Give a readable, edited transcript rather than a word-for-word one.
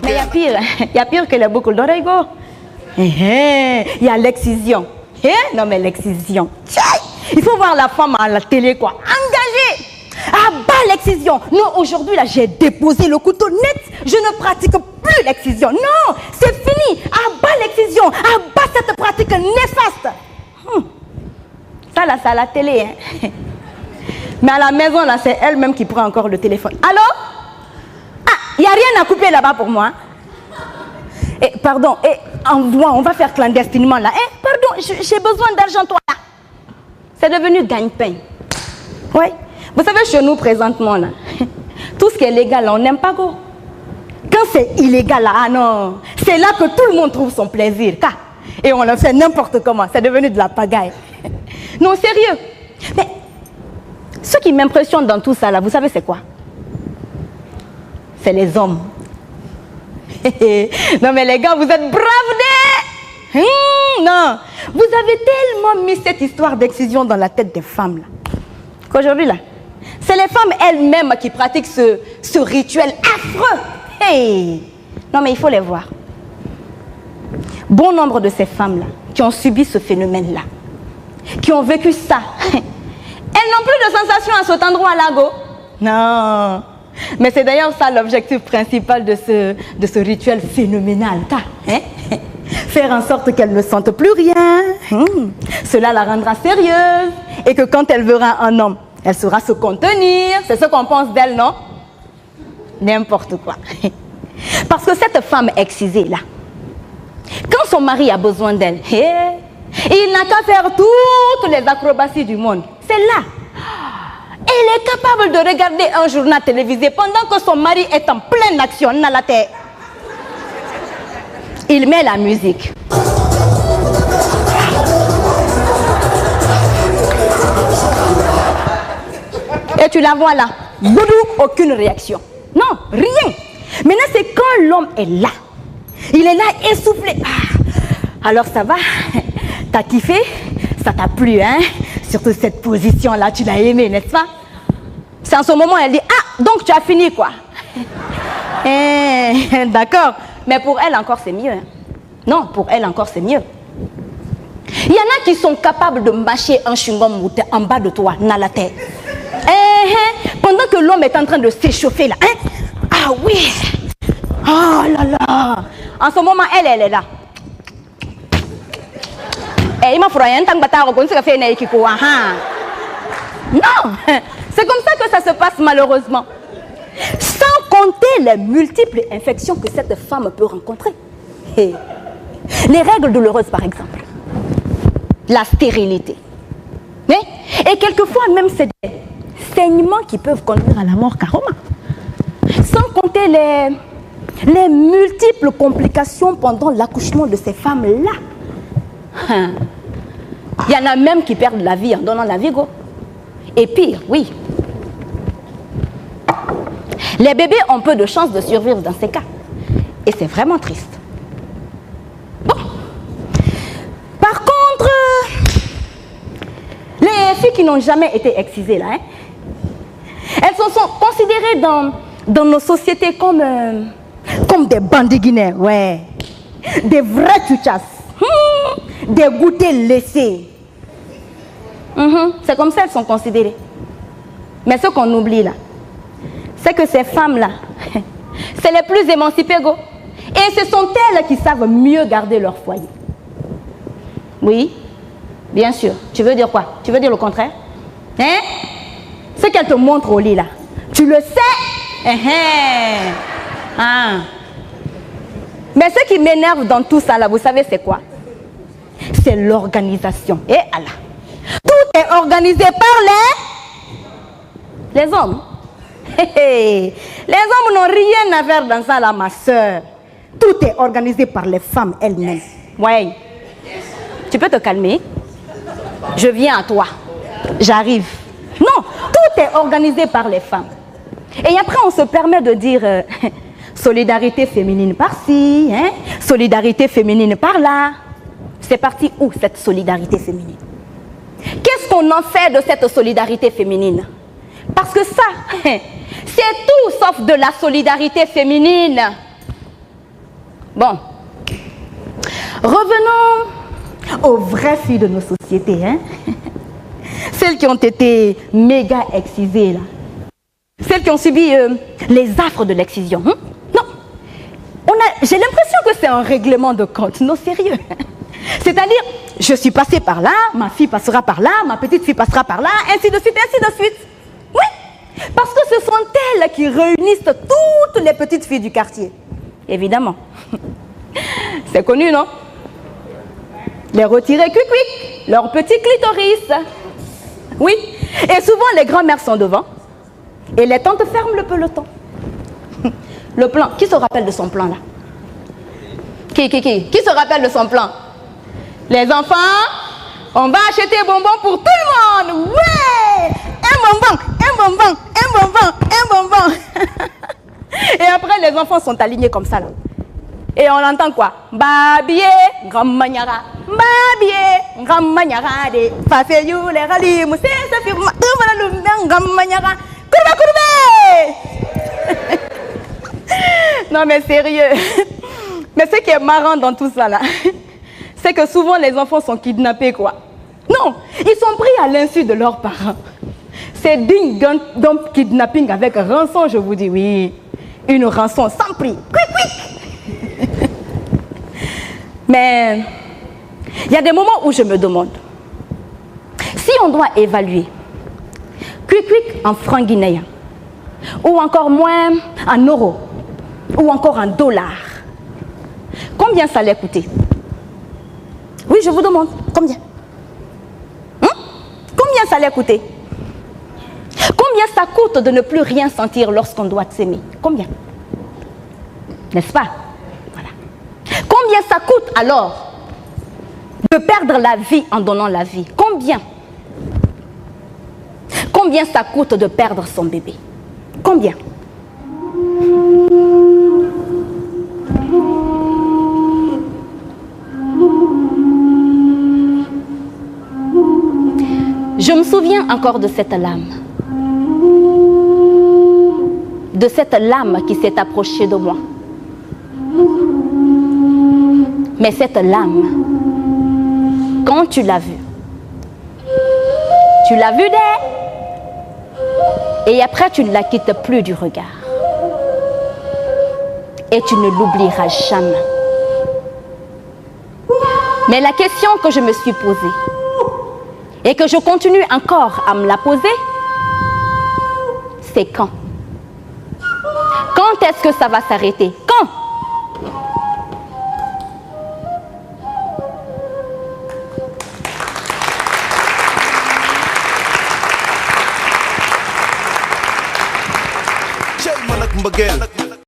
Mais il y a pire que les boucles d'oreilles. Il y a l'excision. Non mais l'excision. Il faut voir la femme à la télé quoi. Engagée. Ah bah l'excision. Non, aujourd'hui là j'ai déposé le couteau net. Je ne pratique plus l'excision. Non, c'est fini. Ah bah l'excision. Ah bah cette pratique néfaste. Ça là, c'est à la télé. Hein. Mais à la maison là, c'est elle-même qui prend encore le téléphone. Allô? Ah, il n'y a rien à couper là-bas pour moi. Et pardon, on va faire clandestinement là. Pardon, j'ai besoin d'argent toi là. C'est devenu gagne-pain. Oui. Vous savez, chez nous présentement là, tout ce qui est légal là, on n'aime pas go. Quand c'est illégal là, ah non, c'est là que tout le monde trouve son plaisir. Et on le fait n'importe comment. C'est devenu de la pagaille. Non, sérieux. Mais ce qui m'impressionne dans tout ça là, vous savez c'est quoi? C'est les hommes. Non mais les gars, vous êtes braves des... non, vous avez tellement mis cette histoire d'excision dans la tête des femmes là, qu'aujourd'hui là, c'est les femmes elles-mêmes qui pratiquent ce rituel affreux. Non mais il faut les voir. Bon nombre de ces femmes là qui ont subi ce phénomène là, qui ont vécu ça, elles n'ont plus de sensation à cet endroit là, go. Non. Mais c'est d'ailleurs ça l'objectif principal de ce rituel phénoménal. Faire en sorte qu'elle ne sente plus rien. Cela la rendra sérieuse. Et que quand elle verra un homme, elle saura se contenir. C'est ce qu'on pense d'elle, non? N'importe quoi. Parce que cette femme excisée là, quand son mari a besoin d'elle, il n'a qu'à faire toutes les acrobaties du monde. C'est là. Elle est capable de regarder un journal télévisé pendant que son mari est en pleine action dans la terre. Il met la musique. Et tu la vois là, boudou, aucune réaction. Non, rien. Maintenant c'est quand l'homme est là. Il est là essoufflé. Alors ça va? T'as kiffé? Ça t'a plu, hein? Surtout cette position-là, tu l'as aimée, n'est-ce pas? C'est en ce moment, elle dit, ah, donc tu as fini, quoi. D'accord. Mais pour elle encore, c'est mieux. Hein? Non, pour elle encore, c'est mieux. Il y en a qui sont capables de mâcher un chewing-gum en bas de toi, dans la tête. Pendant que l'homme est en train de s'échauffer, là. Hein? Ah oui. Oh là là. En ce moment, elle est là. Non, c'est comme ça que ça se passe malheureusement. Sans compter les multiples infections que cette femme peut rencontrer. Les règles douloureuses par exemple. La stérilité. Et quelquefois même c'est des saignements qui peuvent conduire à la mort carrément. Sans compter les multiples complications pendant l'accouchement de ces femmes-là. Il y en a même qui perdent la vie en donnant la vie, go. Et pire, oui. Les bébés ont peu de chances de survivre dans ces cas. Et c'est vraiment triste. Bon. Par contre, les filles qui n'ont jamais été excisées, là, elles sont considérées dans nos sociétés comme des bandiguinets, ouais. Des vrais tchouchas. Des goûters laissés. C'est comme ça qu'elles sont considérées. Mais ce qu'on oublie là, c'est que ces femmes-là, c'est les plus émancipées, go. Et ce sont elles qui savent mieux garder leur foyer. Oui, bien sûr. Tu veux dire quoi? Tu veux dire le contraire? Ce qu'elles te montrent au lit là, tu le sais? Mais ce qui m'énerve dans tout ça là, vous savez c'est quoi? C'est l'organisation. Et Allah. Tout est organisé par les hommes. Les hommes n'ont rien à faire dans ça là, ma soeur. Tout est organisé par les femmes elles-mêmes. Ouais. Tu peux te calmer? Je viens à toi. J'arrive. Non, tout est organisé par les femmes. Et après on se permet de dire solidarité féminine par-ci, solidarité féminine par-là. C'est parti où cette solidarité féminine? Qu'est-ce qu'on en fait de cette solidarité féminine? Parce que ça, si C'est tout sauf de la solidarité féminine. Bon. Revenons aux vraies filles de nos sociétés. Hein? Celles qui ont été méga excisées, là. Celles qui ont subi les affres de l'excision. Hein? Non. J'ai l'impression que c'est un règlement de compte. Non, sérieux. C'est-à-dire, je suis passée par là, ma fille passera par là, ma petite fille passera par là, ainsi de suite, ainsi de suite. Oui, parce que ce sont elles qui réunissent toutes les petites filles du quartier. Évidemment. C'est connu, non? Les retirer quick, leur petit clitoris. Oui, et souvent les grands-mères sont devant et les tantes ferment le peloton. Le plan, qui se rappelle de son plan là? Qui se rappelle de son plan? Les enfants, on va acheter des bonbons pour tout le monde. Ouais! Un bonbon, un bonbon, un bonbon, un bonbon. Et après, les enfants sont alignés comme ça là. Et on entend quoi? Babié, grand maniara. Babié, grand maniara. De face you, les rallyes, moussé, ça fait grand maniara. Courbe! Non mais sérieux. Mais ce qui est marrant dans tout ça là, c'est que souvent les enfants sont kidnappés quoi. Non, ils sont pris à l'insu de leurs parents. C'est digne d'un kidnapping avec rançon, je vous dis, oui. Une rançon sans prix. Quick. Mais il y a des moments où je me demande, si on doit évaluer quick en francs guinéens, ou encore moins en euros, ou encore en dollars, combien ça allait coûter? Oui, je vous demande, combien? Combien ça allait coûter? Combien ça coûte de ne plus rien sentir lorsqu'on doit s'aimer? Combien? N'est-ce pas? Voilà. Combien ça coûte alors de perdre la vie en donnant la vie? Combien? Combien ça coûte de perdre son bébé? Combien? Je me souviens encore de cette lame. De cette lame qui s'est approchée de moi. Mais cette lame, quand tu l'as vue, et après tu ne la quittes plus du regard. Et tu ne l'oublieras jamais. Mais la question que je me suis posée, et que je continue encore à me la poser, c'est quand? Quand est-ce que ça va s'arrêter? Quand? Jay Manak Mbagel.